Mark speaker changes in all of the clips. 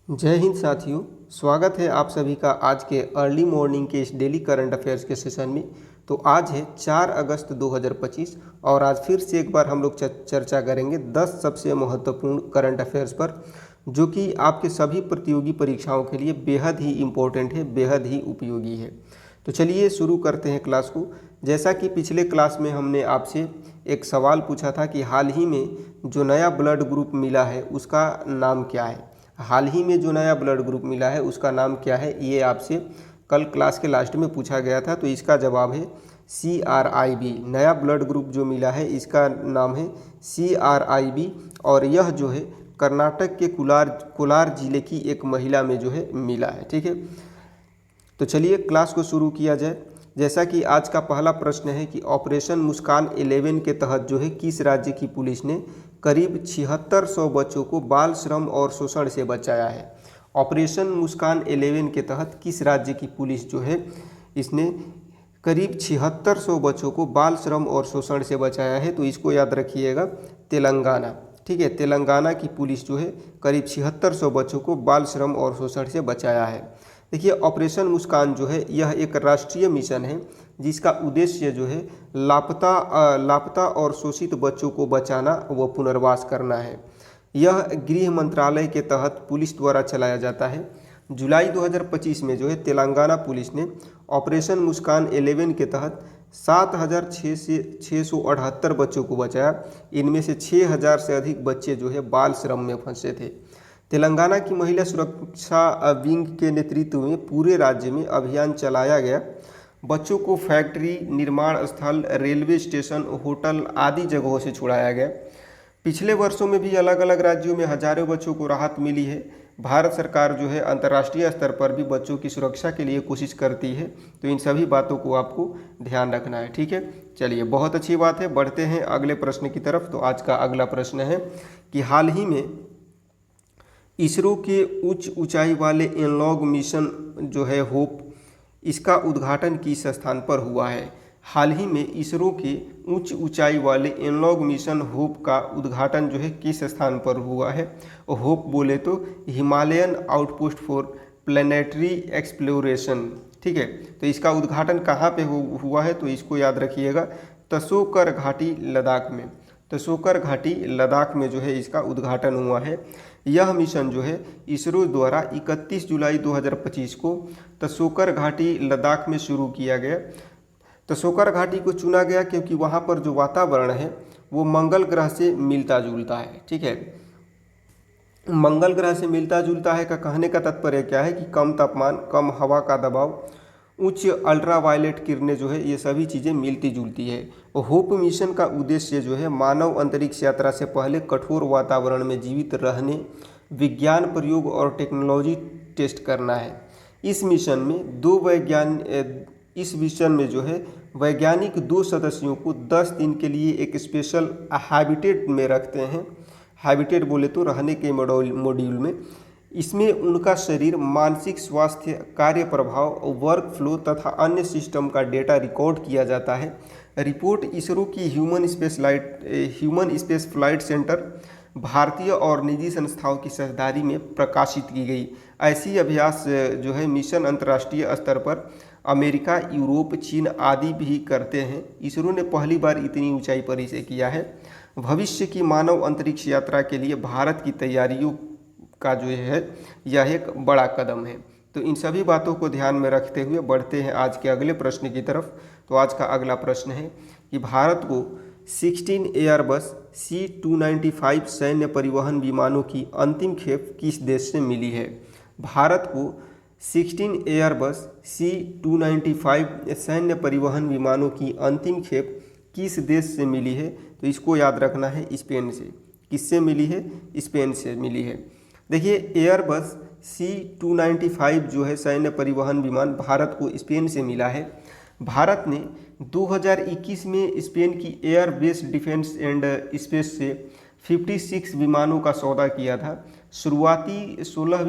Speaker 1: जय हिंद साथियों। स्वागत है आप सभी का आज के अर्ली मॉर्निंग के इस डेली करंट अफेयर्स के सेशन में। तो आज है 4 अगस्त 2025 और आज फिर से एक बार हम लोग चर्चा करेंगे 10 सबसे महत्वपूर्ण करंट अफेयर्स पर, जो कि आपके सभी प्रतियोगी परीक्षाओं के लिए बेहद ही इम्पोर्टेंट है, बेहद ही उपयोगी है। तो चलिए शुरू करते हैं क्लास को। जैसा कि पिछले क्लास में हमने आपसे एक सवाल पूछा था कि हाल ही में जो नया ब्लड ग्रुप मिला है उसका नाम क्या है। हाल ही में जो नया ब्लड ग्रुप मिला है उसका नाम क्या है, ये आपसे कल क्लास के लास्ट में पूछा गया था। तो इसका जवाब है CRIB। नया ब्लड ग्रुप जो मिला है इसका नाम है CRIB और यह जो है कर्नाटक के कोलार जिले की एक महिला में जो है मिला है। ठीक है, तो चलिए क्लास को शुरू किया जाए। जैसा कि आज का पहला प्रश्न है कि ऑपरेशन मुस्कान 11 के तहत जो है किस राज्य की पुलिस ने करीब 7600 बच्चों को बाल श्रम और शोषण से बचाया है। ऑपरेशन मुस्कान 11 के तहत किस राज्य की पुलिस जो है इसने करीब 7600 बच्चों को बाल श्रम और शोषण से बचाया है। तो इसको याद रखिएगा, तेलंगाना। ठीक है, तेलंगाना की पुलिस जो है करीब 7600 बच्चों को बाल श्रम और शोषण से बचाया है। देखिए, ऑपरेशन मुस्कान जो है यह एक राष्ट्रीय मिशन है जिसका उद्देश्य जो है लापता और शोषित बच्चों को बचाना व पुनर्वास करना है। यह गृह मंत्रालय के तहत पुलिस द्वारा चलाया जाता है। जुलाई 2025 में जो है तेलंगाना पुलिस ने ऑपरेशन मुस्कान 11 के तहत 7678 बच्चों को बचाया। इनमें से 6000 से अधिक बच्चे जो है बाल श्रम में फंसे थे। तेलंगाना की महिला सुरक्षा विंग के नेतृत्व में पूरे राज्य में अभियान चलाया गया। बच्चों को फैक्ट्री, निर्माण स्थल, रेलवे स्टेशन, होटल आदि जगहों से छुड़ाया गया। पिछले वर्षों में भी अलग अलग राज्यों में हजारों बच्चों को राहत मिली है। भारत सरकार जो है अंतर्राष्ट्रीय स्तर पर भी बच्चों की सुरक्षा के लिए कोशिश करती है। तो इन सभी बातों को आपको ध्यान रखना है। ठीक है, चलिए बहुत अच्छी बात है। बढ़ते हैं अगले प्रश्न की तरफ। तो आज का अगला प्रश्न है कि हाल ही में इसरो के उच्च ऊंचाई वाले एनालॉग मिशन जो है होप, इसका उद्घाटन किस स्थान पर हुआ है। हाल ही में इसरो के उच्च ऊंचाई वाले एनालॉग मिशन होप का उद्घाटन जो है किस स्थान पर हुआ है। होप बोले तो Himalayan outpost for planetary exploration. ठीक है, तो इसका उद्घाटन कहाँ पे हुआ है, तो इसको याद रखिएगा, तसोकर घाटी लद्दाख में। तसोकर घाटी लद्दाख में जो है इसका उद्घाटन हुआ है। यह मिशन जो है इसरो द्वारा 31 जुलाई 2025 को तसोकर घाटी लद्दाख में शुरू किया गया। तसोकर घाटी को चुना गया क्योंकि वहाँ पर जो वातावरण है वो मंगल ग्रह से मिलता जुलता है। ठीक है, मंगल ग्रह से मिलता जुलता है का कहने का तात्पर्य क्या है कि कम तापमान, कम हवा का दबाव, उच्च अल्ट्रावायलेट किरणें जो है ये सभी चीज़ें मिलती जुलती है। होप मिशन का उद्देश्य जो है मानव अंतरिक्ष यात्रा से पहले कठोर वातावरण में जीवित रहने, विज्ञान प्रयोग और टेक्नोलॉजी टेस्ट करना है। इस मिशन में जो है वैज्ञानिक 2 सदस्यों को 10 दिन के लिए एक स्पेशल हैबिटेट में रखते हैं। हैबिटेट बोले तो रहने के मॉड्यूल में। इसमें उनका शरीर, मानसिक स्वास्थ्य, कार्य प्रभाव, वर्क फ्लो तथा अन्य सिस्टम का डेटा रिकॉर्ड किया जाता है। रिपोर्ट इसरो की ह्यूमन स्पेस फ्लाइट सेंटर, भारतीय और निजी संस्थाओं की साझेदारी में प्रकाशित की गई। ऐसी अभ्यास जो है मिशन अंतर्राष्ट्रीय स्तर पर अमेरिका, यूरोप, चीन आदि भी करते हैं। इसरो ने पहली बार इतनी ऊंचाई पर इसे किया है। भविष्य की मानव अंतरिक्ष यात्रा के लिए भारत की तैयारियों का जो है यह एक बड़ा कदम है। तो इन सभी बातों को ध्यान में रखते हुए बढ़ते हैं आज के अगले प्रश्न की तरफ। तो आज का अगला प्रश्न है कि भारत को 16 एयरबस C295 सैन्य परिवहन विमानों की अंतिम खेप किस देश से मिली है। भारत को 16 एयरबस C295 सैन्य परिवहन विमानों की अंतिम खेप किस देश से मिली है। तो इसको याद रखना है, स्पेन से। किससे मिली है? स्पेन से मिली है। देखिए, एयरबस C295 जो है सैन्य परिवहन विमान भारत को स्पेन से मिला है। भारत ने 2021 में स्पेन की air base defence and space से 56 विमानों का सौदा किया था। शुरुआती 16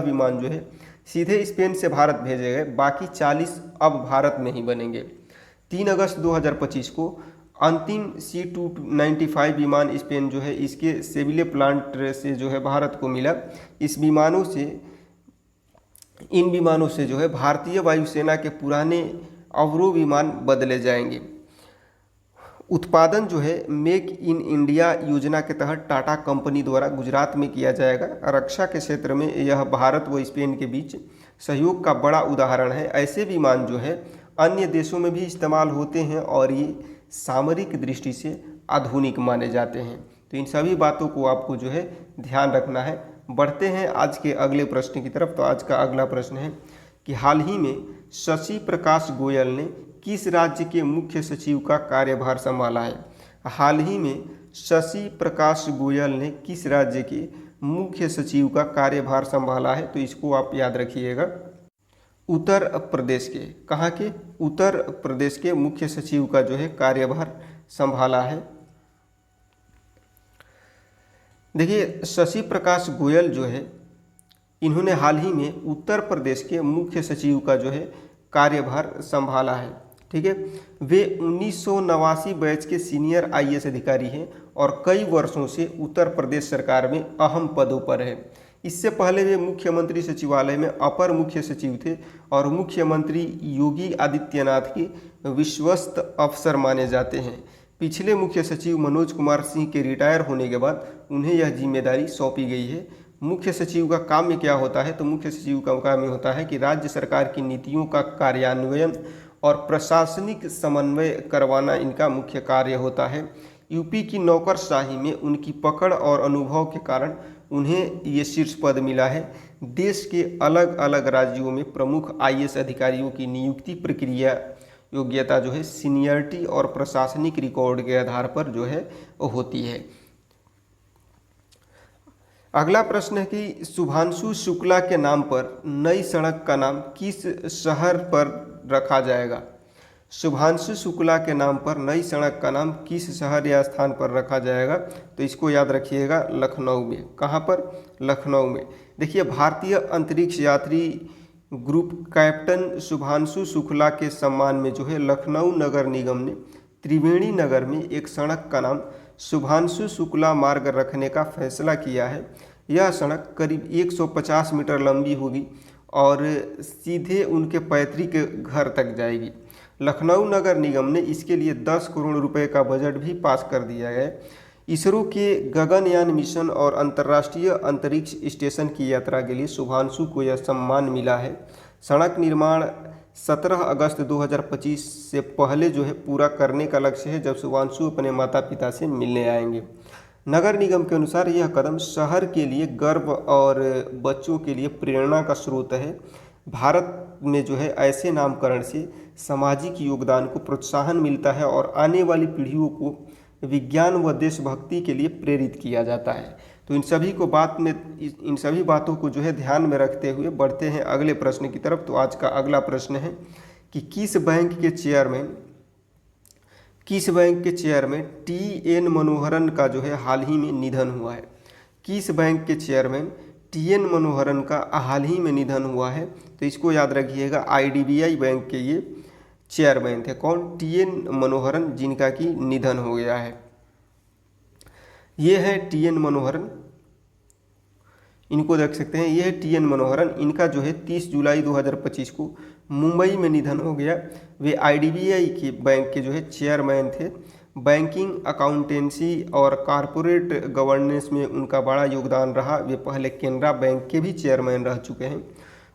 Speaker 1: विमान जो है सीधे स्पेन से भारत भेजे गए, बाकी 40 अब भारत में ही बनेंगे। 3 अगस्त 2025 को अंतिम C-295 विमान स्पेन जो है इसके सेविले प्लांट से जो है भारत को मिला। इन विमानों से जो है भारतीय वायुसेना के पुराने अवरोह विमान बदले जाएंगे। उत्पादन जो है मेक इन इंडिया योजना के तहत टाटा कंपनी द्वारा गुजरात में किया जाएगा। रक्षा के क्षेत्र में यह भारत व स्पेन के बीच सहयोग का बड़ा उदाहरण है। ऐसे विमान जो है अन्य देशों में भी इस्तेमाल होते हैं और ये सामरिक दृष्टि से आधुनिक माने जाते हैं। तो इन सभी बातों को आपको जो है ध्यान रखना है। बढ़ते हैं आज के अगले प्रश्न की तरफ। तो आज का अगला प्रश्न है कि हाल ही में शशि प्रकाश गोयल ने किस राज्य के मुख्य सचिव का कार्यभार संभाला है। हाल ही में शशि प्रकाश गोयल ने किस राज्य के मुख्य सचिव का कार्यभार संभाला है। तो इसको आप याद रखिएगा, उत्तर प्रदेश के, कहाँ के, उत्तर प्रदेश के मुख्य सचिव का जो है कार्यभार संभाला है। देखिए शशि प्रकाश गोयल जो है इन्होंने हाल ही में उत्तर प्रदेश के मुख्य सचिव का जो है कार्यभार संभाला है। ठीक है, वे 1989 बैच के सीनियर IAS अधिकारी हैं और कई वर्षों से उत्तर प्रदेश सरकार में अहम पदों पर है। इससे पहले वे मुख्यमंत्री सचिवालय में अपर मुख्य सचिव थे और मुख्यमंत्री योगी आदित्यनाथ के विश्वस्त अफसर माने जाते हैं। पिछले मुख्य सचिव मनोज कुमार सिंह के रिटायर होने के बाद उन्हें यह जिम्मेदारी सौंपी गई है। मुख्य सचिव का काम क्या होता है। तो मुख्य सचिव का काम ये होता है कि राज्य सरकार की नीतियों का कार्यान्वयन और प्रशासनिक समन्वय करवाना इनका मुख्य कार्य होता है। यूपी की नौकरशाही में उनकी पकड़ और अनुभव के कारण उन्हें ये शीर्ष पद मिला है। देश के अलग अलग राज्यों में प्रमुख IAS अधिकारियों की नियुक्ति प्रक्रिया योग्यता जो है सीनियरिटी और प्रशासनिक रिकॉर्ड के आधार पर जो है होती है। अगला प्रश्न है कि शुभांशु शुक्ला के नाम पर नई सड़क का नाम किस शहर पर रखा जाएगा। शुभांशु शुक्ला के नाम पर नई सड़क का नाम किस शहर या स्थान पर रखा जाएगा। तो इसको याद रखिएगा, लखनऊ में। कहाँ पर, लखनऊ में। देखिए भारतीय अंतरिक्ष यात्री ग्रुप कैप्टन शुभांशु शुक्ला के सम्मान में जो है लखनऊ नगर निगम ने त्रिवेणी नगर में एक सड़क का नाम शुभांशु शुक्ला मार्ग रखने का फैसला किया है। यह सड़क करीब 150 मीटर लंबी होगी और सीधे उनके पैतृक घर तक जाएगी। लखनऊ नगर निगम ने इसके लिए 10 करोड़ रुपए का बजट भी पास कर दिया है। इसरो के गगनयान मिशन और अंतर्राष्ट्रीय अंतरिक्ष स्टेशन की यात्रा के लिए शुभांशु को यह सम्मान मिला है। सड़क निर्माण 17 अगस्त 2025 से पहले जो है पूरा करने का लक्ष्य है, जब शुभांशु अपने माता पिता से मिलने आएंगे। नगर निगम के अनुसार यह कदम शहर के लिए गर्व और बच्चों के लिए प्रेरणा का स्रोत है। भारत में जो है ऐसे नामकरण से सामाजिक योगदान को प्रोत्साहन मिलता है और आने वाली पीढ़ियों को विज्ञान व देशभक्ति के लिए प्रेरित किया जाता है। तो इन सभी बातों को जो है ध्यान में रखते हुए बढ़ते हैं अगले प्रश्न की तरफ। तो आज का अगला प्रश्न है कि किस बैंक के चेयरमैन TN मनोहरन का जो है हाल ही में निधन हुआ है। किस बैंक के चेयरमैन TN मनोहरन का हाल ही में निधन हुआ है। तो इसको याद रखिएगा, IDBI बैंक के ये चेयरमैन थे। कौन, TN मनोहरन, जिनका कि निधन हो गया है। ये है TN मनोहरन, इनको देख सकते हैं। ये है TN मनोहरन, इनका जो है 30 जुलाई 2025 को मुंबई में निधन हो गया। वे IDBI के बैंक के जो है चेयरमैन थे। बैंकिंग, अकाउंटेंसी और कॉरपोरेट गवर्नेंस में उनका बड़ा योगदान रहा। वे पहले केनरा बैंक के भी चेयरमैन रह चुके हैं।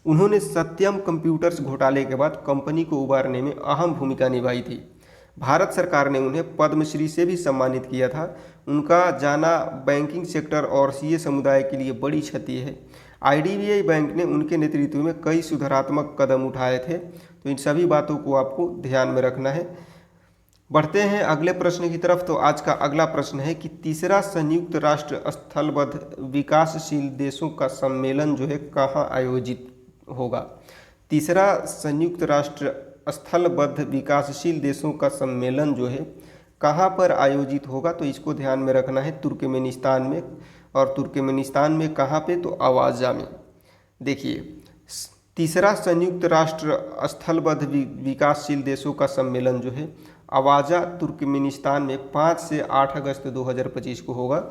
Speaker 1: उन्होंने सत्यम कंप्यूटर्स घोटाले के बाद कंपनी को उबारने में अहम भूमिका निभाई थी। भारत सरकार ने उन्हें पद्मश्री से भी सम्मानित किया था। उनका जाना बैंकिंग सेक्टर और CA समुदाय के लिए बड़ी क्षति है। IDBI बैंक ने उनके नेतृत्व में कई सुधारात्मक कदम उठाए थे। तो इन सभी बातों को आपको ध्यान में रखना है। बढ़ते हैं अगले प्रश्न की तरफ। तो आज का अगला प्रश्न है कि तीसरा संयुक्त राष्ट्र स्थलबद्ध विकासशील देशों का सम्मेलन जो है कहाँ आयोजित होगा। तीसरा संयुक्त राष्ट्र स्थलबद्ध विकासशील देशों का सम्मेलन जो है कहाँ पर आयोजित होगा। तो इसको ध्यान में रखना है, तुर्कमेनिस्तान में। और तुर्कमेनिस्तान में कहाँ पे, तो आवाजा में। देखिए तीसरा संयुक्त राष्ट्र स्थलबद्ध विकासशील देशों का सम्मेलन जो है अवाजा तुर्कमेनिस्तान में 5 से 8 अगस्त 2025 को होगा।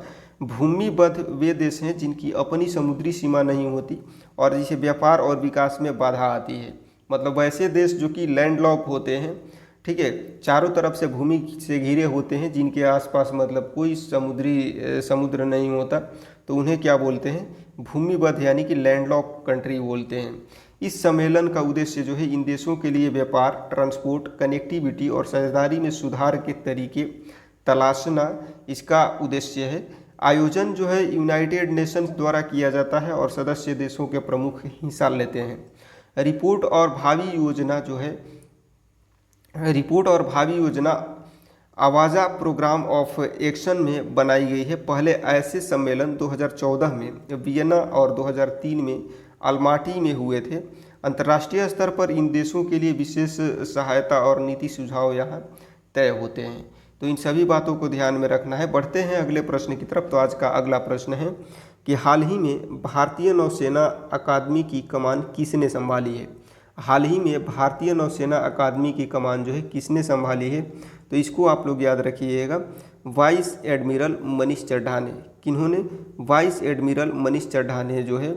Speaker 1: भूमिबद्ध वे देश हैं जिनकी अपनी समुद्री सीमा नहीं होती और जिसे व्यापार और विकास में बाधा आती है। मतलब वैसे देश जो कि लैंडलॉक होते हैं, ठीक है, चारों तरफ से भूमि से घिरे होते हैं, जिनके आसपास मतलब कोई समुद्र नहीं होता, तो उन्हें क्या बोलते हैं, भूमिबद्ध यानी कि लैंडलॉक कंट्री बोलते हैं। इस सम्मेलन का उद्देश्य जो है इन देशों के लिए व्यापार, ट्रांसपोर्ट, कनेक्टिविटी और साझेदारी में सुधार के तरीके तलाशना इसका उद्देश्य है। आयोजन जो है यूनाइटेड नेशंस द्वारा किया जाता है और सदस्य देशों के प्रमुख हिस्सा लेते हैं। रिपोर्ट और भावी योजना आवाजा प्रोग्राम ऑफ एक्शन में बनाई गई है। पहले ऐसे सम्मेलन 2014 में वियना और 2003 में अल्माटी में हुए थे। अंतर्राष्ट्रीय स्तर पर इन देशों के लिए विशेष सहायता और नीति सुझाव यहाँ तय होते हैं। तो इन सभी बातों को ध्यान में रखना है। बढ़ते हैं अगले प्रश्न की तरफ। तो आज का अगला प्रश्न है कि हाल ही में भारतीय नौसेना अकादमी की कमान किसने संभाली है। हाल ही में भारतीय नौसेना अकादमी की कमान जो है किसने संभाली है, तो इसको आप लोग याद रखिएगा, वाइस एडमिरल मनीष चड्ढा ने। किन्होंने, वाइस एडमिरल मनीष चड्ढा ने जो है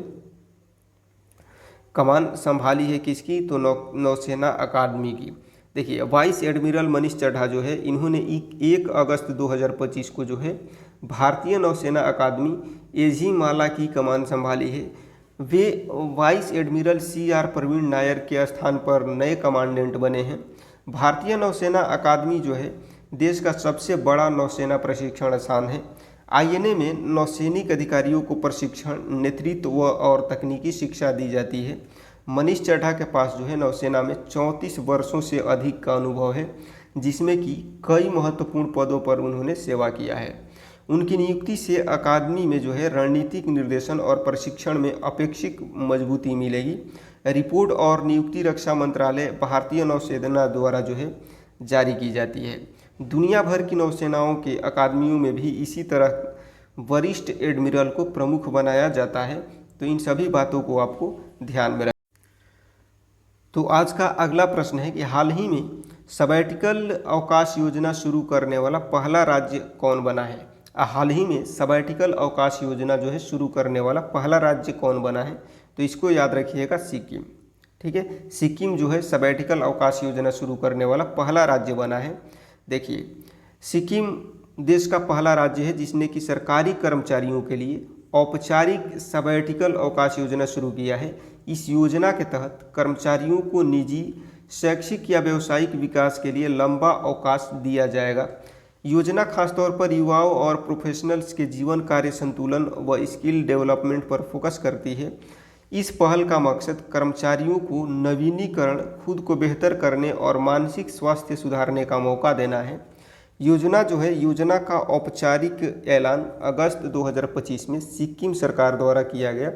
Speaker 1: कमान संभाली है किसकी, तो नौसेना अकादमी की। देखिए वाइस एडमिरल मनीष चड्ढा जो है इन्होंने 1 अगस्त 2025 को जो है भारतीय नौसेना अकादमी एझिमाला की कमान संभाली है। वे vice admiral CR Praveen Nair के स्थान पर नए कमांडेंट बने हैं। भारतीय नौसेना अकादमी जो है देश का सबसे बड़ा नौसेना प्रशिक्षण संस्थान है। INA में नौसैनिक अधिकारियों को प्रशिक्षण, नेतृत्व और तकनीकी शिक्षा दी जाती है। मनीष चड्ढा के पास जो है नौसेना में 34 वर्षों से अधिक का अनुभव है, जिसमें कि कई महत्वपूर्ण पदों पर उन्होंने सेवा किया है। उनकी नियुक्ति से अकादमी में जो है रणनीतिक निर्देशन और प्रशिक्षण में अपेक्षित मजबूती मिलेगी। रिपोर्ट और नियुक्ति रक्षा मंत्रालय भारतीय नौसेना द्वारा जो है जारी की जाती है। दुनिया भर की नौसेनाओं के अकादमियों में भी इसी तरह वरिष्ठ एडमिरल को प्रमुख बनाया जाता है। तो इन सभी बातों को आपको ध्यान में रखना। तो आज का अगला प्रश्न है कि हाल ही में सबैटिकल अवकाश योजना शुरू करने वाला पहला राज्य कौन बना है। हाल ही में सबैटिकल अवकाश योजना जो है शुरू करने वाला पहला राज्य कौन बना है, तो इसको याद रखिएगा, सिक्किम। ठीक है, सिक्किम जो है सबैटिकल अवकाश योजना शुरू करने वाला पहला राज्य बना है। देखिए सिक्किम देश का पहला राज्य है जिसने कि सरकारी कर्मचारियों के लिए औपचारिक सबैटिकल अवकाश योजना शुरू किया है। इस योजना के तहत कर्मचारियों को निजी, शैक्षिक या व्यावसायिक विकास के लिए लंबा अवकाश दिया जाएगा। योजना खासतौर पर युवाओं और प्रोफेशनल्स के जीवन कार्य संतुलन व स्किल डेवलपमेंट पर फोकस करती है। इस पहल का मकसद कर्मचारियों को नवीनीकरण, खुद को बेहतर करने और मानसिक स्वास्थ्य सुधारने का मौका देना है। योजना का औपचारिक ऐलान अगस्त 2025 में सिक्किम सरकार द्वारा किया गया।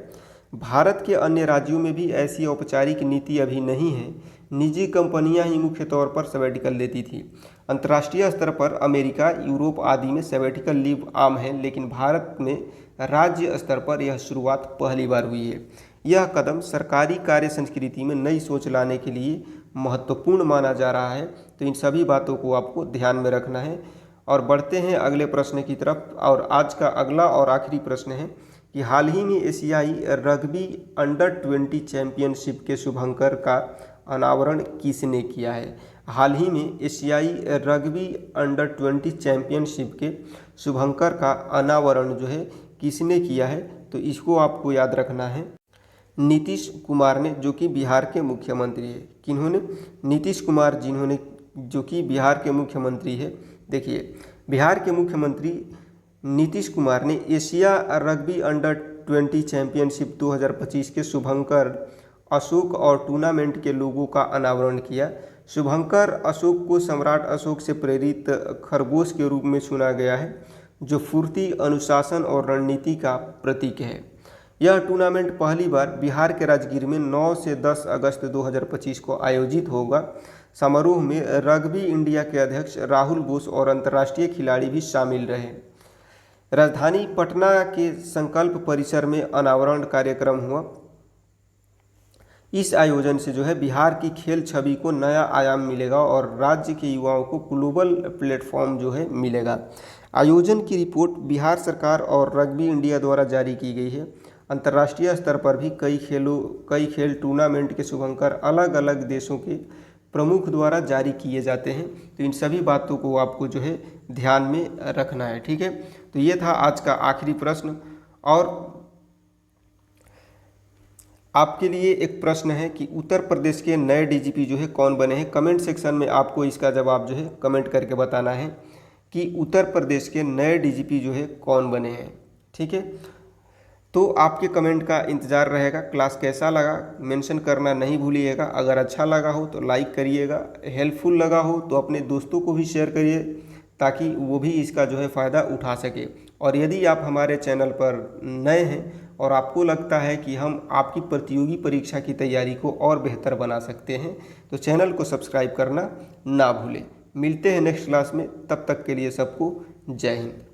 Speaker 1: भारत के अन्य राज्यों में भी ऐसी औपचारिक नीति अभी नहीं है। निजी कंपनियां ही मुख्य तौर पर सबैटिकल लेती थी। अंतर्राष्ट्रीय स्तर पर अमेरिका, यूरोप आदि में सबैटिकल लीव आम है, लेकिन भारत में राज्य स्तर पर यह शुरुआत पहली बार हुई है। यह कदम सरकारी कार्य संस्कृति में नई सोच लाने के लिए महत्वपूर्ण माना जा रहा है। तो इन सभी बातों को आपको ध्यान में रखना है। और बढ़ते हैं अगले प्रश्न की तरफ। और आज का अगला और आखिरी प्रश्न है कि हाल ही में एशियाई रग्बी अंडर-20 चैंपियनशिप के शुभंकर का अनावरण किसने किया है। हाल ही में एशियाई रग्बी अंडर-20 चैंपियनशिप के शुभंकर का अनावरण जो है किसने किया है, तो इसको आपको याद रखना है, नीतीश कुमार ने, जो कि बिहार के मुख्यमंत्री है। किन्होंने, नीतीश कुमार जिन्होंने, जो कि बिहार के मुख्यमंत्री है। देखिए बिहार के मुख्यमंत्री नीतीश कुमार ने एशिया रग्बी अंडर-20 चैंपियनशिप 2025 के शुभंकर अशोक और टूर्नामेंट के लोगों का अनावरण किया। शुभंकर अशोक को सम्राट अशोक से प्रेरित खरगोश के रूप में चुना गया है, जो फुर्ती, अनुशासन और रणनीति का प्रतीक है। यह टूर्नामेंट पहली बार बिहार के राजगीर में 9 से 10 अगस्त 2025 को आयोजित होगा। समारोह में रग्बी इंडिया के अध्यक्ष राहुल बोस और अंतर्राष्ट्रीय खिलाड़ी भी शामिल रहे। राजधानी पटना के संकल्प परिसर में अनावरण कार्यक्रम हुआ। इस आयोजन से जो है बिहार की खेल छवि को नया आयाम मिलेगा और राज्य के युवाओं को ग्लोबल प्लेटफॉर्म जो है मिलेगा। आयोजन की रिपोर्ट बिहार सरकार और रग्बी इंडिया द्वारा जारी की गई है। अंतर्राष्ट्रीय स्तर पर भी कई खेल टूर्नामेंट के शुभंकर अलग अलग देशों के प्रमुख द्वारा जारी किए जाते हैं। तो इन सभी बातों को आपको जो है ध्यान में रखना है, ठीक है। तो ये था आज का आखिरी प्रश्न। और आपके लिए एक प्रश्न है कि उत्तर प्रदेश के नए डीजीपी जो है कौन बने हैं। कमेंट सेक्शन में आपको इसका जवाब जो है कमेंट करके बताना है कि उत्तर प्रदेश के नए डीजीपी जो है कौन बने हैं, ठीक है। तो आपके कमेंट का इंतज़ार रहेगा। क्लास कैसा लगा मेंशन करना नहीं भूलिएगा। अगर अच्छा लगा हो तो लाइक करिएगा, हेल्पफुल लगा हो तो अपने दोस्तों को भी शेयर करिए ताकि वो भी इसका जो है फ़ायदा उठा सके। और यदि आप हमारे चैनल पर नए हैं और आपको लगता है कि हम आपकी प्रतियोगी परीक्षा की तैयारी को और बेहतर बना सकते हैं तो चैनल को सब्सक्राइब करना ना भूलें। मिलते हैं नेक्स्ट क्लास में, तब तक के लिए सबको जय हिंद।